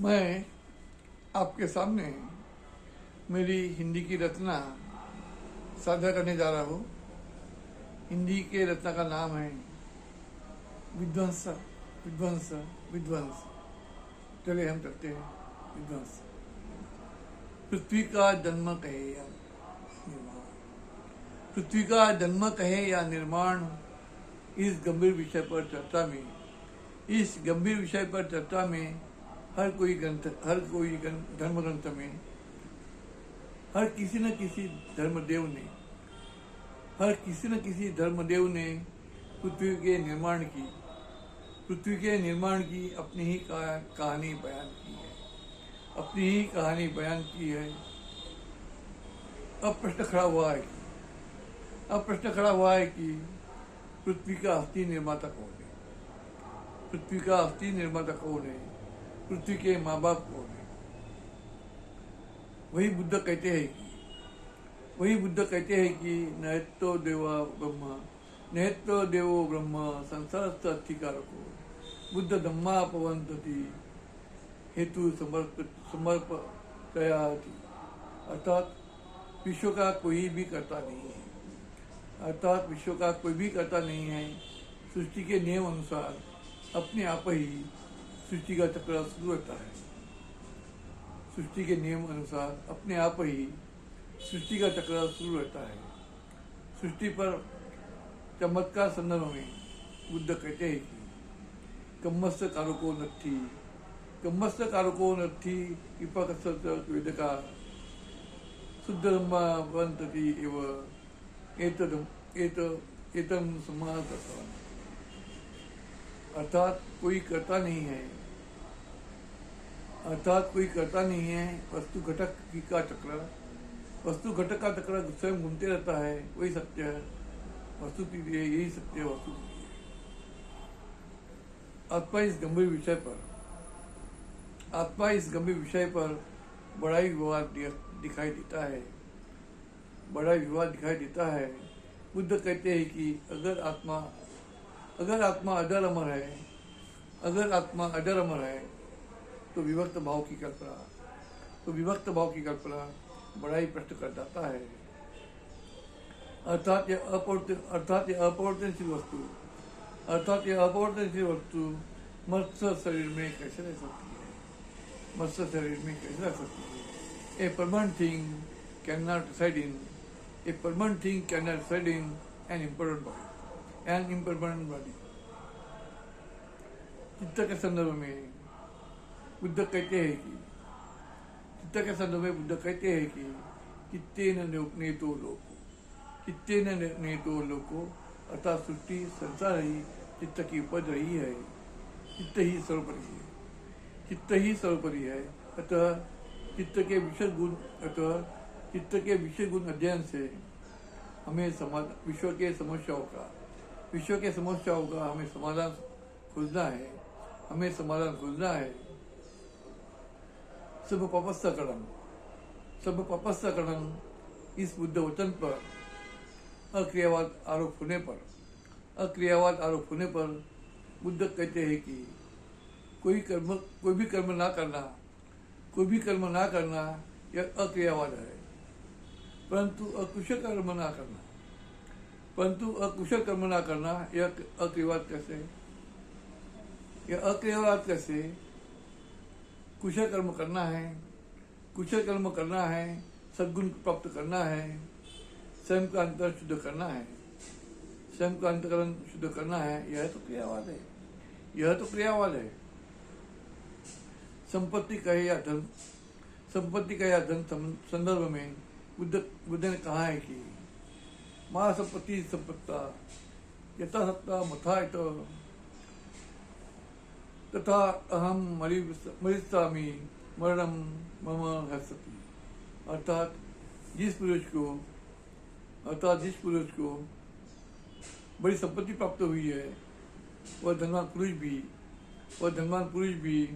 मैं आपके सामने मेरी हिंदी की रचना साझा करने जा रहा हूँ। हिंदी के रचना का नाम है विध्वंस विध्वंस विध्वंस। चले हम करते हैं विध्वंस। पृथ्वी का जन्म कहे या निर्माण, पृथ्वी का जन्म कहे या निर्माण, इस गंभीर विषय पर चर्चा में, इस गंभीर विषय पर चर्चा में हर कोई धर्म ग्रंथ में, हर किसी न किसी धर्मदेव ने, हर किसी न किसी धर्मदेव ने पृथ्वी के निर्माण की, पृथ्वी के निर्माण की अपनी ही कहानी बयान की है, अपनी ही कहानी बयान की है। अब प्रश्न खड़ा हुआ है कि पृथ्वी का असली निर्माता कौन है? पृथ्वी का असली निर्माता कौन है? पृथ्वी के माँ बाप कौन है? वही बुद्ध कहते हैं कि नयतो देवो ब्रह्म संसारस्थ अधिकारको बुद्ध धम्मा पवंतति हेतु समर्पयाति। अर्थात विश्व का कोई भी कर्ता नहीं है, सृष्टि के नियम अनुसार अपने आप ही सृष्टि का चक्र शुरू होता है। सृष्टि के नियम अनुसार अपने आप ही सृष्टि का चक्र शुरू रहता है। सृष्टि पर चमत्कार संदर्भ में बुद्ध कहते हैं कि कम्मस्य कारको नत्थि विपकस्य वेदका शुद्ध ब्रह्म वंतति एव एतम समासतम। अर्थात कोई करता नहीं है, वस्तु घटक का चक्र स्वयं घूमते रहता है। वही सत्य है, वस्तु की लिए यही सत्य है, वस्तु की लिए। आत्मा इस गंभीर विषय पर बड़ा ही विवाद दिखाई देता है। बुद्ध कहते हैं कि अगर आत्मा अजर अमर है तो विभक्त भाव की कल्पना बड़ा ही प्रश्न कर जाता है। अर्थात यह अपरिवर्तनशील वस्तु मत्स्य शरीर में कैसे रह सकती है? A permanent thing cannot reside in an impermanent body। चित्त के संदर्भ में बुद्ध कहते हैं कि चित्तेन नेतो लोको, अर्थात सृष्टि संसार ही चित्त की उपज रही है। चित्त ही सर्वोपरि है। अतः चित्त के विषय गुण अध्ययन से हमें विश्व के समस्याओं का हमें समाधान खोजना है। सब पपस्तकरण इस बुद्ध वचन पर अक्रियावाद आरोप होने पर बुद्ध कहते हैं कि कोई भी कर्म ना करना यह अक्रियावाद है, परंतु अकुशल कर्म ना करना यह अक्रियावाद कैसे? कुशल कर्म करना है, सद्गुण प्राप्त करना है, स्वयं का अंतकरण शुद्ध करना है। यह तो क्रियावाद है। संपत्ति कहे या धन संदर्भ में बुद्ध ने कहा है कि मां संपत्ता यथा सत्ता मथा तथा अहम मरिष्यामि मरणम मम हसति। अर्थात जिस पुरुष को बड़ी संपत्ति प्राप्त हुई है, वह धनवान पुरुष भी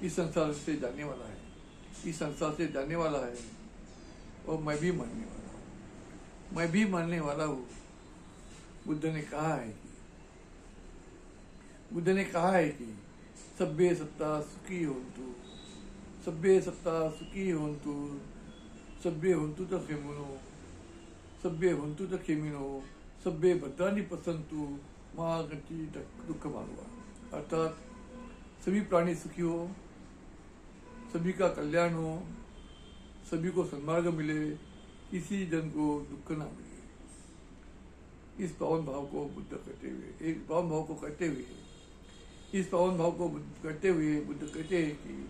इस संसार से जाने वाला है। और मैं भी मरने वाला हूँ। बुद्ध ने कहा है कि सभ्ये सत्ता सुखी होन्तु, सभ्ये सत्ता सुखी होन्तु, सभ्ये होन्तु च खेमुनो, सभ्ये होन्तु च खेमिनो, सभ्ये भद्राणि पश्यन्तु मा कञ्चित् दुःखमागवा। अर्थात सभी प्राणी सुखी हो, सभी का कल्याण हो, सभी को सन्मार्ग मिले, किसी जन को दुख ना मिले। इस पावन भाव को बुद्ध कहते हुए, एक पावन भाव को कहते हुए, इस पावन भाव को कहते हुए बुद्ध कहते हैं कि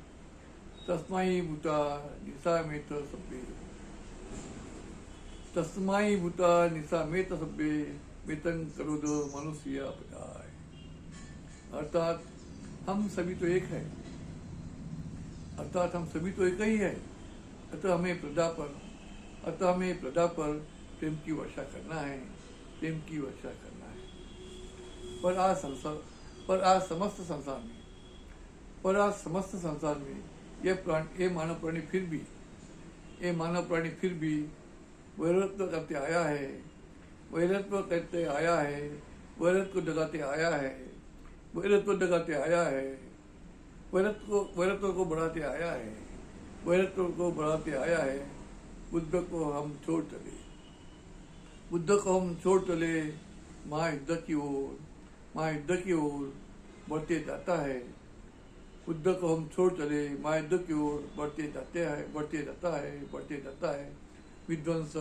तस्माई भूता निसामेत सभ्ये, तस्माई भूता निसामेत सभ्ये वेतन करोद मनुष्य अपदाय। अर्थात हम सभी तो एक है, अर्थात हम सभी तो एक ही है। अतः हमें प्रजा पर प्रेम की वर्षा करना है, प्रेम की वर्षा करना है। पर आज समस्त संसार में ये मानव प्राणी फिर भी वैरत्व करते आया है, वैरत्व जगाते आया है, वैरत्व को बढ़ाते आया है। बुद्ध को हम छोड़ चले, महायुद्ध की ओर बढ़ते जाता है। बुद्ध को हम छोड़ चले, महायुद्ध की ओर बढ़ते जाता है। विध्वंस।